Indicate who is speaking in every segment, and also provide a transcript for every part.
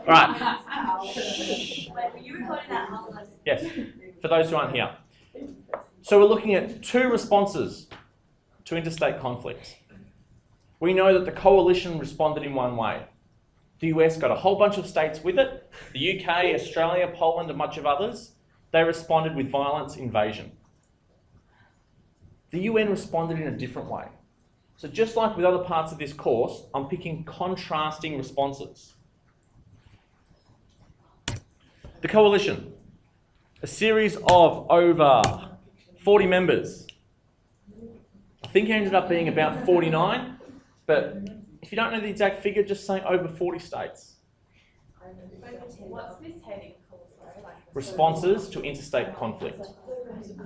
Speaker 1: All right. Yes, for those who aren't here. So we're looking at two responses to interstate conflicts. We know that the coalition responded in one way. The US got a whole bunch of states with it. The UK, Australia, Poland, and much of others. They responded with violence, invasion. The UN responded in a different way. So just like with other parts of this course, I'm picking contrasting responses. The coalition, a series of over 40 members. I think it ended up being about 49, but if you don't know the exact figure, just say over 40 states.
Speaker 2: What's this heading called?
Speaker 1: Responses to interstate conflict.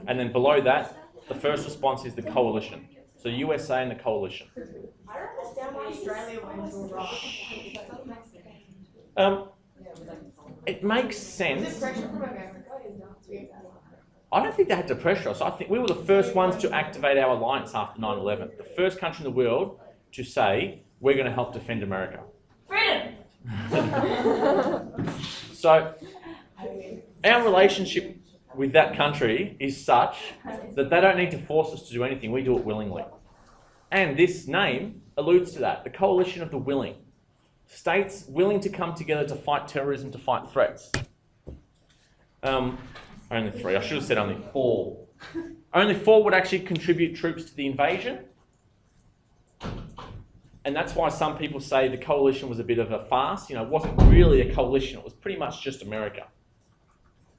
Speaker 1: And then below that, the first response is the coalition. So USA and the coalition.
Speaker 2: I don't understand why Australia went to
Speaker 1: It makes sense.
Speaker 2: Is it pressure from America?
Speaker 1: I don't think they had to pressure us. I think we were the first ones to activate our alliance after 9/11. The first country in the world to say, we're going to help defend America.
Speaker 2: Freedom!
Speaker 1: So, our relationship with that country is such that they don't need to force us to do anything. We do it willingly. And this name alludes to that, the coalition of the willing. States willing to come together to fight terrorism, to fight threats. Only 3. I should have said only 4. Only 4 would actually contribute troops to the invasion. And that's why some people say the coalition was a bit of a farce. You know, it wasn't really a coalition. It was pretty much just America.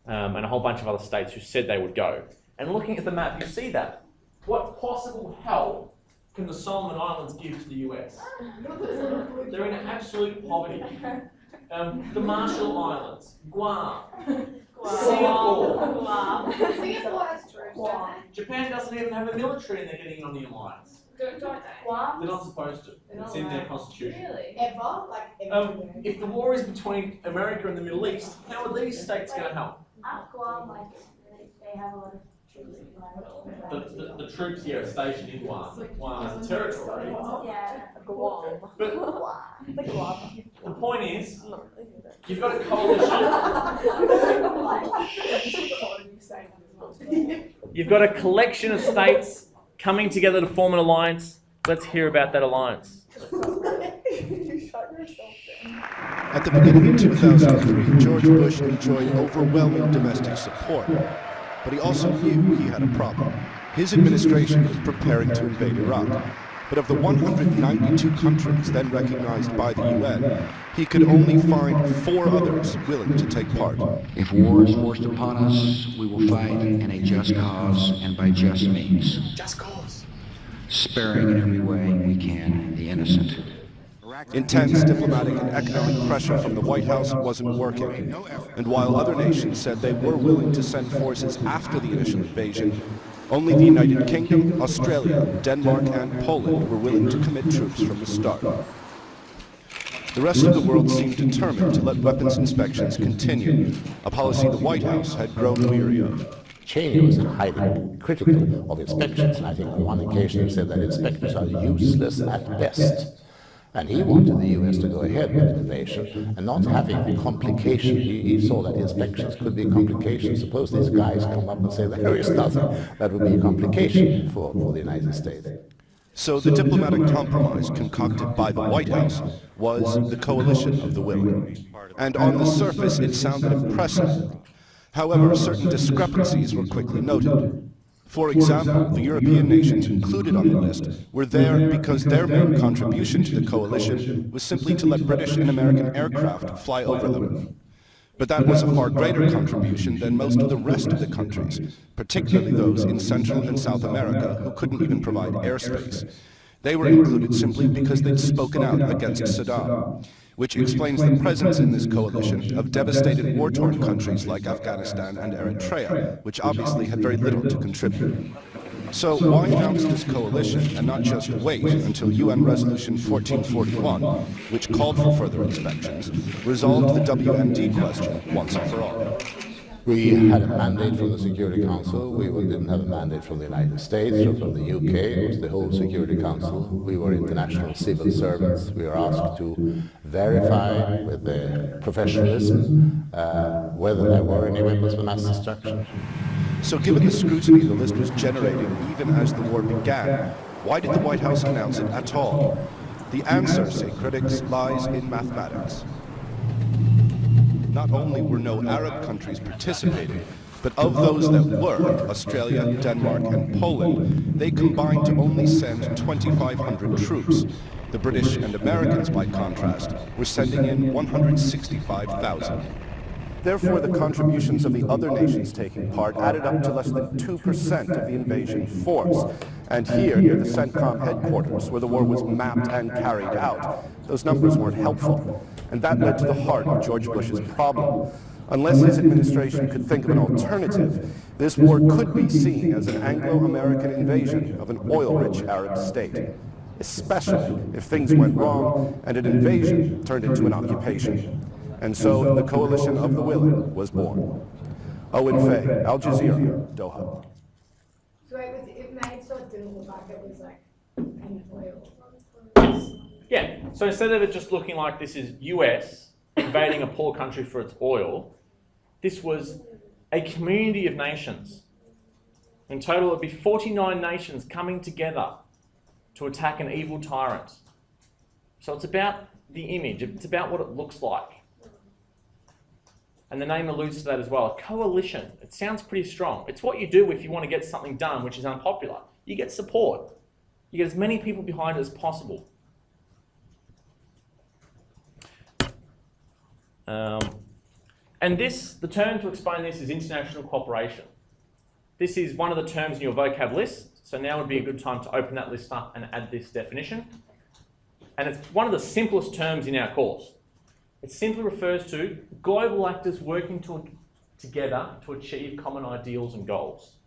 Speaker 1: And a whole bunch of other states who said they would go. And looking at the map, you see that. What possible help can the Solomon Islands give to the US? They're in absolute poverty. The Marshall Islands, Guam, Singapore.
Speaker 2: Singapore has troops.
Speaker 1: Japan doesn't even have a military and they're getting on the alliance.
Speaker 2: Don't they?
Speaker 1: They're not supposed to. It's in their constitution.
Speaker 2: Really? Ever? Like everywhere?
Speaker 1: If the war is between America and the Middle East, how are these states going to help?
Speaker 3: Guam, like, they have a lot of troops in
Speaker 1: The troops here are stationed in Guam. Guam is a territory.
Speaker 3: Yeah.
Speaker 4: Guam.
Speaker 1: But
Speaker 4: The Guam.
Speaker 1: the point is, you've got a coalition. You've got a collection of states coming together to form an alliance. Let's hear about that alliance.
Speaker 5: At the beginning of 2003, George Bush enjoyed overwhelming domestic support, but he also knew he had a problem. His administration was preparing to invade Iraq, but of the 192 countries then recognized by the UN, he could only find 4 others willing to take part.
Speaker 6: If war is forced upon us, we will fight in a just cause and by just means.
Speaker 1: Just cause.
Speaker 6: Sparing in every way we can the innocent.
Speaker 5: Intense diplomatic and economic pressure from the White House wasn't working, and while other nations said they were willing to send forces after the initial invasion, only the United Kingdom, Australia, Denmark, and Poland were willing to commit troops from the start. The rest of the world seemed determined to let weapons inspections continue, a policy the White House had grown weary of.
Speaker 7: Cheney was highly critical of inspections. I think on one occasion he said that inspectors are useless at best. And he wanted the US to go ahead with the invasion and not having a complication. He saw that inspections could be a complication. Suppose these guys come up and say there is nothing. That would be a complication for the United States.
Speaker 5: So the diplomatic compromise concocted by the White House was the coalition of the willing. And on the surface it sounded impressive. However, certain discrepancies were quickly noted. For example, the European nations included on the list were there because their main contribution to the coalition was simply to let British and American aircraft fly over them. But that was a far greater contribution than most of the rest of the countries, particularly those in Central and South America who couldn't even provide airspace. They were included simply because they'd spoken out against Saddam, which explains the presence in this coalition of devastated war-torn countries like Afghanistan and Eritrea, which obviously had very little to contribute. So why announce this coalition and not just wait until UN Resolution 1441, which called for further inspections, resolved the WMD question once and for all?
Speaker 7: We had a mandate from the Security Council. We didn't have a mandate from the United States or from the UK. It was the whole Security Council. We were international civil servants. We were asked to verify with the professionalism whether there were any weapons of mass destruction.
Speaker 5: So given the scrutiny the list was generating even as the war began, why did the White House announce it at all? The answer, say critics, lies in mathematics. Not only were no Arab countries participating, but of those that were, Australia, Denmark, and Poland, they combined to only send 2,500 troops. The British and Americans, by contrast, were sending in 165,000. Therefore, the contributions of the other nations taking part added up to less than 2% of the invasion force. And here, near the CENTCOM headquarters, where the war was mapped and carried out, those numbers weren't helpful. And that led to the heart of George Bush's problem. Unless his administration could think of an alternative, this war could be seen as an Anglo-American invasion of an oil-rich Arab state, especially if things went wrong and an invasion turned into an occupation. And so the Coalition of the Willing was born. Owen Fay, Al Jazeera, Doha.
Speaker 2: So it made so it didn't look like it was like an oil.
Speaker 1: Yeah, so instead of it just looking like this is US invading a poor country for its oil, this was a community of nations. In total, it would be 49 nations coming together to attack an evil tyrant. So it's about the image, it's about what it looks like. And the name alludes to that as well. A coalition, it sounds pretty strong. It's what you do if you want to get something done which is unpopular. You get support. You get as many people behind it as possible. And the term to explain this is international cooperation. This is one of the terms in your vocab list, so now would be a good time to open that list up and add this definition. And it's one of the simplest terms in our course. It simply refers to global actors working together to achieve common ideals and goals.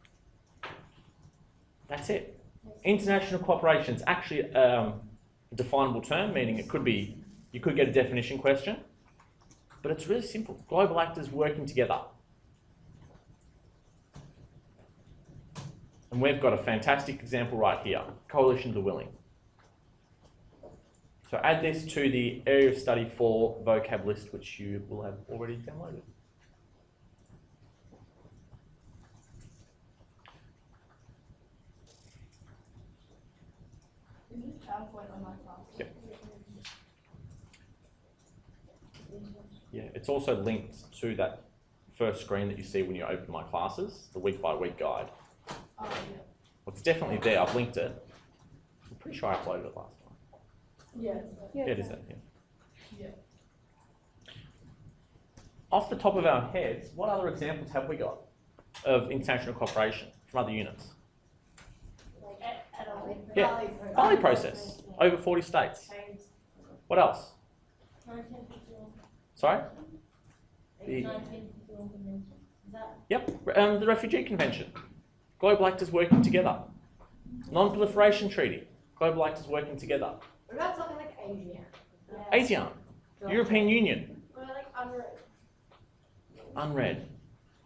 Speaker 1: That's it. International cooperation is actually a definable term, meaning it could be, you could get a definition question, but it's really simple. Global actors working together. And we've got a fantastic example right here, Coalition of the Willing. So add this to the area of study for vocab list, which you will have already downloaded.
Speaker 3: Is this PowerPoint on my class?
Speaker 1: Yep. Yeah, it's also linked to that first screen that you see when you open my classes, the week-by-week guide.
Speaker 3: Oh, yeah.
Speaker 1: Well, it's definitely there. I've linked it. I'm pretty sure I uploaded it last time.
Speaker 3: Yeah.
Speaker 1: Yeah, it is there. Yeah.
Speaker 3: Yeah.
Speaker 1: Off the top of our heads, what other examples have we got of international cooperation from other units?
Speaker 3: Like at all.
Speaker 1: Yeah, Bali process, over 40 states. What else?
Speaker 3: 1951.
Speaker 1: Sorry?
Speaker 3: The
Speaker 1: The-
Speaker 3: 1951 convention. Is that?
Speaker 1: Yep, the Refugee Convention. Global actors working together. Non-Proliferation Treaty. Global actors working together.
Speaker 2: What about something like Asia?
Speaker 1: ASEAN. European Union.
Speaker 3: Or like unread.
Speaker 1: Unread.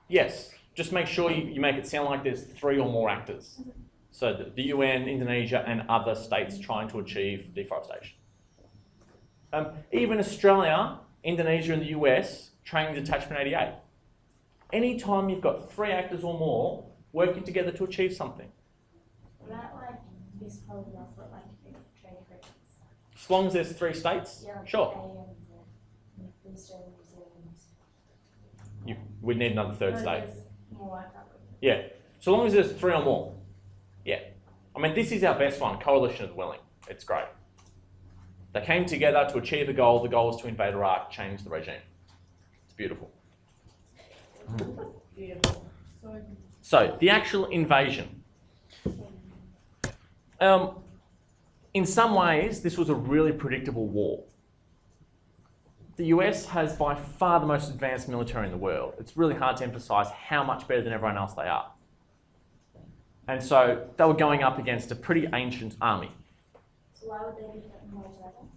Speaker 1: Yes, just make sure you make it sound like there's 3 or more actors. So the UN, Indonesia, and other states trying to achieve deforestation. Even Australia, Indonesia, and the US training Detachment 88. Anytime you've got 3 actors or more working together to achieve something.
Speaker 3: What about like this polygraph for like trade credits?
Speaker 1: As long as there's 3 states,
Speaker 3: Yeah, like
Speaker 1: sure.
Speaker 3: A and the Australia, New Zealand.
Speaker 1: We'd need another 3rd
Speaker 3: No,
Speaker 1: state.
Speaker 3: there's more like that.
Speaker 1: Yeah, so long as there's 3 or more. Yeah. I mean, this is our best one, Coalition of the Willing. It's great. They came together to achieve a goal. The goal was to invade Iraq, change the regime. It's beautiful.
Speaker 3: Beautiful.
Speaker 1: So, the actual invasion. In some ways, this was a really predictable war. The US has by far the most advanced military in the world. It's really hard to emphasize how much better than everyone else they are. And so they were going up against a pretty ancient army.
Speaker 3: So why would they be threatened by China?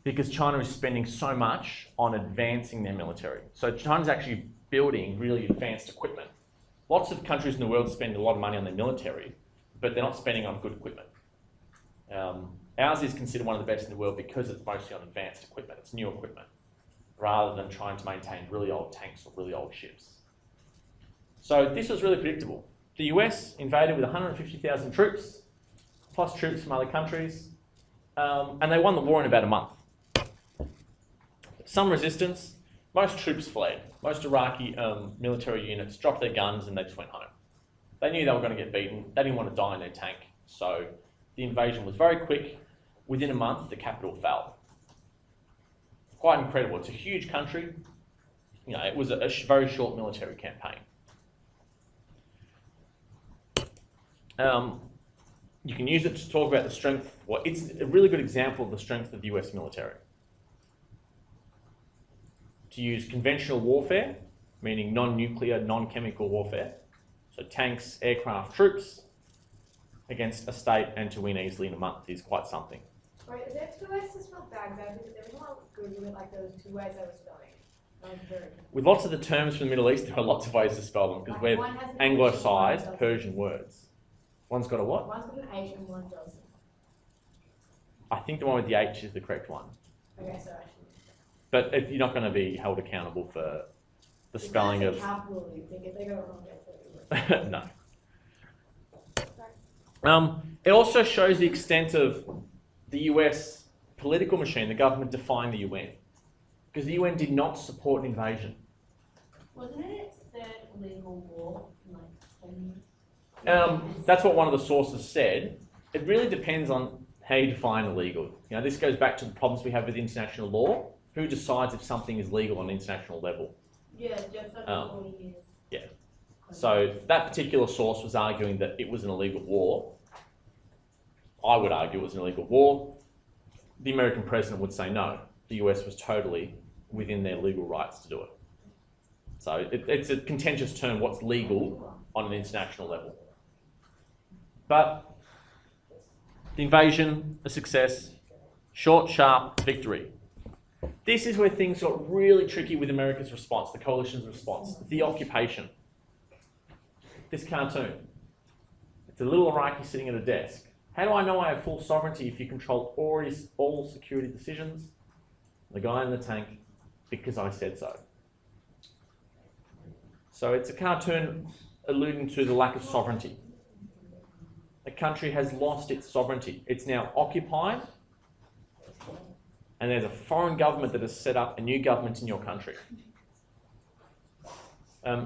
Speaker 1: Because China is spending so much on advancing their military. So China's actually building really advanced equipment. Lots of countries in the world spend a lot of money on their military, but they're not spending on good equipment. Ours is considered one of the best in the world because it's mostly on advanced equipment. It's new equipment, rather than trying to maintain really old tanks or really old ships. So this was really predictable. The US invaded with 150,000 troops, plus troops from other countries, and they won the war in about a month. Some resistance, most troops fled. Most Iraqi military units dropped their guns and they just went home. They knew they were going to get beaten. They didn't want to die in their tank. So the invasion was very quick. Within a month, the capital fell. Quite incredible. It's a huge country. You know, it was a very short military campaign. You can use it to talk about the strength. Well, it's a really good example of the strength of the US military. To use conventional warfare, meaning non-nuclear, non-chemical warfare, so tanks, aircraft, troops, against a state, and to win easily in a month is quite something.
Speaker 2: Sorry, is there two ways to spell Baghdad? Because there was a lot of Google with like those two ways I was spelling. I was very confused.
Speaker 1: With lots of the terms from the Middle East, there are lots of ways to spell them because we're
Speaker 2: One has an H,
Speaker 1: anglicised
Speaker 2: one
Speaker 1: Persian words. One's got a what?
Speaker 2: One's got an H and one doesn't.
Speaker 1: I think the one with the H is the correct one.
Speaker 2: Okay, so actually.
Speaker 1: But you're not going to be held accountable for the spelling of...
Speaker 2: Capital, you think if they go wrong, that's
Speaker 1: No. It also shows the extent of the US political machine, the government defying the UN. Because the UN did not support an invasion.
Speaker 3: Wasn't it its third legal war in like 10 years?
Speaker 1: That's what one of the sources said. It really depends on how you define illegal. You know, this goes back to the problems we have with international law. Who decides if something is legal on an international level?
Speaker 3: Yeah, just over 40 years.
Speaker 1: Yeah. So that particular source was arguing that it was an illegal war. I would argue it was an illegal war. The American president would say no. The US was totally within their legal rights to do it. So it's a contentious term, what's legal on an international level. But the invasion, a success, short, sharp victory. This is where things got really tricky with America's response, the coalition's response, the occupation. This cartoon. It's a little Iraqi sitting at a desk. How do I know I have full sovereignty if you control all security decisions? The guy in the tank, because I said so. So it's a cartoon alluding to the lack of sovereignty. A country has lost its sovereignty. It's now occupied, and there's a foreign government that has set up a new government in your country.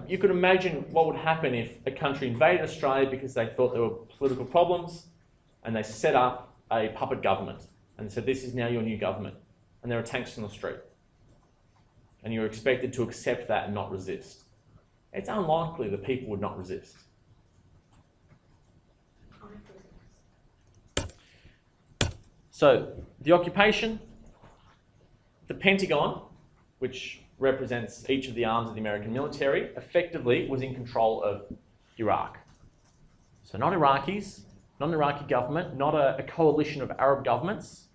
Speaker 1: You could imagine what would happen if a country invaded Australia because they thought there were political problems, and they set up a puppet government and said, this is now your new government, and there are tanks on the street. And you're expected to accept that and not resist. It's unlikely that people would not resist. So, the occupation, the Pentagon, which represents each of the arms of the American military, effectively was in control of Iraq. So not Iraqis, not an Iraqi government, not a coalition of Arab governments.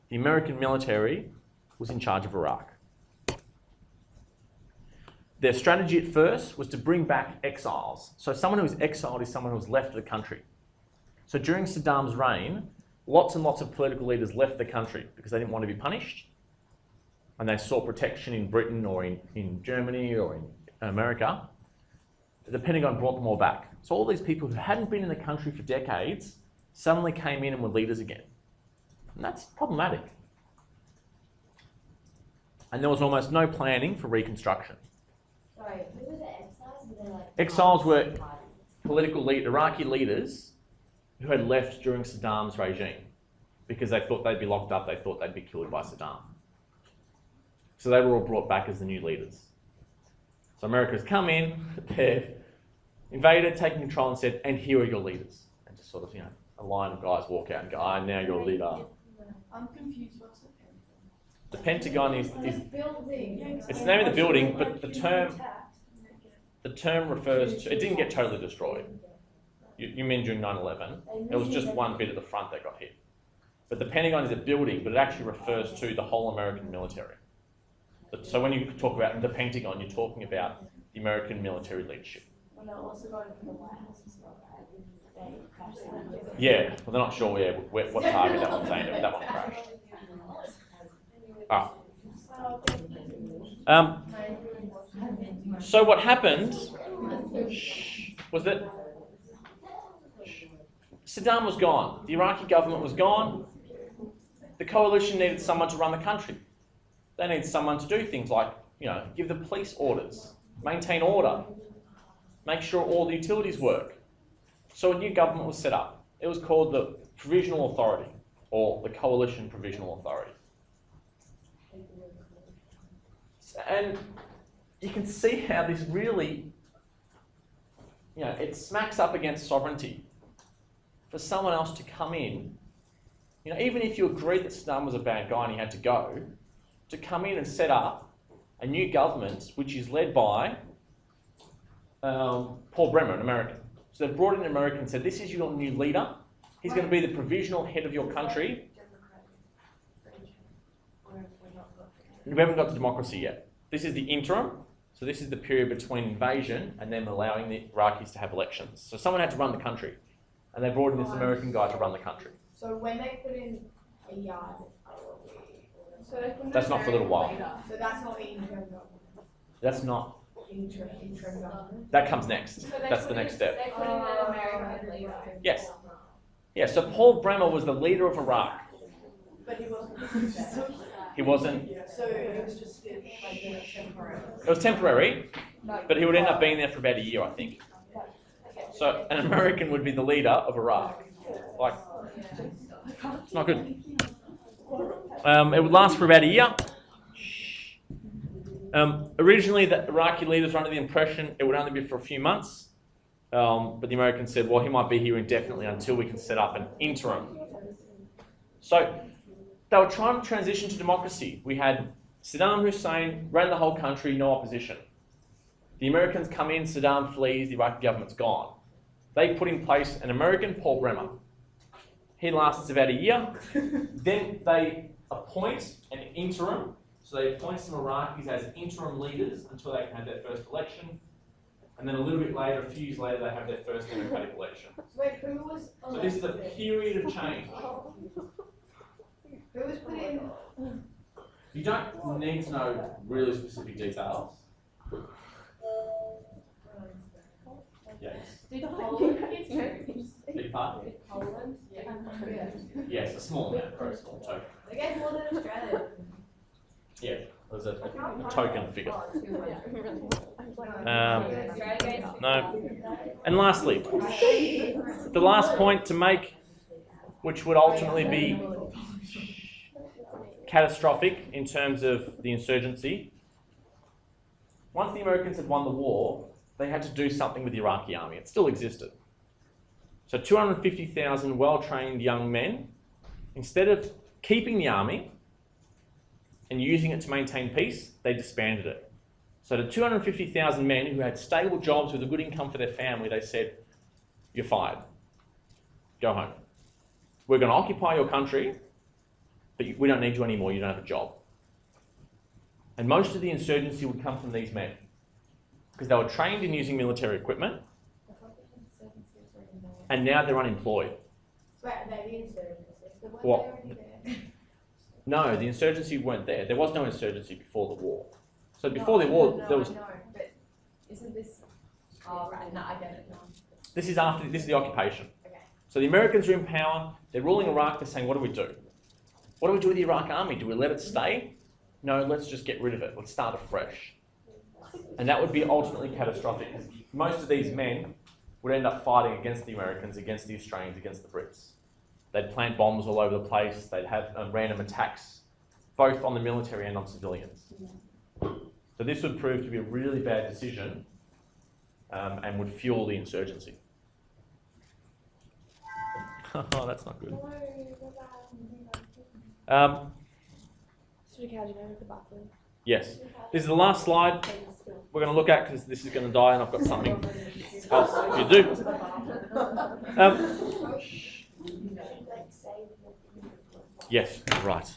Speaker 1: The American military was in charge of Iraq. Their strategy at first was to bring back exiles. So someone who is exiled is someone who has left the country. So during Saddam's reign, lots and lots of political leaders left the country because they didn't want to be punished. And they sought protection in Britain or in Germany or in America. The Pentagon brought them all back. So all these people who hadn't been in the country for decades suddenly came in and were leaders again. And that's problematic. And there was almost no planning for reconstruction.
Speaker 3: Sorry, who were the exiles? Were they like
Speaker 1: Exiles were Iraqi leaders who had left during Saddam's regime because they thought they'd be locked up, they thought they'd be killed by Saddam. So they were all brought back as the new leaders. So America's come in, they've invaded, taken control and said, and here are your leaders. And just sort of, a line of guys walk out and go, now you're a leader.
Speaker 4: I'm confused, what's the
Speaker 1: The
Speaker 4: Pentagon?
Speaker 1: Pentagon is
Speaker 2: building.
Speaker 1: it's the name of the building, but the term refers to, it didn't get totally destroyed. You mean during 9/11? It was just one bit at the front that got hit. But the Pentagon is a building, but it actually refers to the whole American military. So when you talk about the Pentagon, you're talking about the American military leadership.
Speaker 3: Well, they're also going for the White House as well, right? They crashed it.
Speaker 1: Yeah, well, they're not sure what target that one's aimed at, but that one crashed. So what happened was that Saddam was gone. The Iraqi government was gone. The coalition needed someone to run the country. They needed someone to do things like, give the police orders, maintain order, make sure all the utilities work. So a new government was set up. It was called the Provisional Authority, or the Coalition Provisional Authority. And you can see how this really, it smacks up against sovereignty. For someone else to come in, even if you agreed that Saddam was a bad guy and he had to go, to come in and set up a new government which is led by Paul Bremer, an American. So they brought in an American and said, this is your new leader. He's going to be the provisional head of your country. We haven't got to democracy yet. This is the interim. So this is the period between invasion and them allowing the Iraqis to have elections. So someone had to run the country. And they brought in this American guy to run the country.
Speaker 2: So when they put in a yard,
Speaker 1: That's not for a little while.
Speaker 2: so that's not the interim government.
Speaker 1: That's not.
Speaker 2: Interim government.
Speaker 1: That comes next.
Speaker 3: So they
Speaker 1: That's
Speaker 3: put
Speaker 1: the next
Speaker 3: in-
Speaker 1: step.
Speaker 3: They put in an American leader.
Speaker 1: Yes. Yeah, so Paul Bremer was the leader of Iraq.
Speaker 2: But he wasn't.
Speaker 1: He wasn't.
Speaker 2: So it was just like temporary.
Speaker 1: It was temporary, but he would end up being there for about a year, I think. So an American would be the leader of Iraq. Like, it's not good. It would last for about a year. Originally, the Iraqi leaders were under the impression it would only be for a few months. But the Americans said, well, he might be here indefinitely until we can set up an interim. So they were trying to transition to democracy. We had Saddam Hussein ran the whole country, no opposition. The Americans come in, Saddam flees, the Iraqi government's gone. They put in place an American, Paul Bremer. He lasts about a year. Then they appoint an interim. So they appoint some Iraqis as interim leaders until they can have their first election. And then a little bit later, a few years later, they have their first democratic election.
Speaker 2: Wait, who was?
Speaker 1: So this is a period of change.
Speaker 2: Who was put in?
Speaker 1: You don't need to know really specific details. Yes.
Speaker 3: Did Poland get troops?
Speaker 1: Big part?
Speaker 3: Did Poland? Yeah.
Speaker 1: Yes, a small amount, very small token.
Speaker 2: They gave more than Australia.
Speaker 1: Yeah, there's a token figure. No. And lastly, the last point to make, which would ultimately be catastrophic in terms of the insurgency, once the Americans had won the war, they had to do something with the Iraqi army. It still existed. So 250,000 well-trained young men, instead of keeping the army and using it to maintain peace, they disbanded it. So to 250,000 men who had stable jobs with a good income for their family, they said, you're fired. Go home. We're going to occupy your country, but we don't need you anymore. You don't have a job. And most of the insurgency would come from these men because they were trained in using military equipment and now they're unemployed.
Speaker 2: Wait, they the insurgency. So weren't
Speaker 1: What?
Speaker 2: they already there?
Speaker 1: No, the insurgency weren't there. There was no insurgency before the war. So before the war, there was.
Speaker 2: No, but isn't this? Oh right, no, I get it now.
Speaker 1: This is the occupation.
Speaker 2: Okay.
Speaker 1: So the Americans are in power. They're ruling Iraq. They're saying, what do we do? What do we do with the Iraq army? Do we let it stay? No, let's just get rid of it. Let's start afresh. And that would be ultimately catastrophic. Most of these men would end up fighting against the Americans, against the Australians, against the Brits. They'd plant bombs all over the place. They'd have random attacks, both on the military and on civilians. So this would prove to be a really bad decision and would fuel the insurgency. Oh, that's not good. Yes. This is the last slide we're going to look at because this is going to die and I've got something else to do. Yes, right.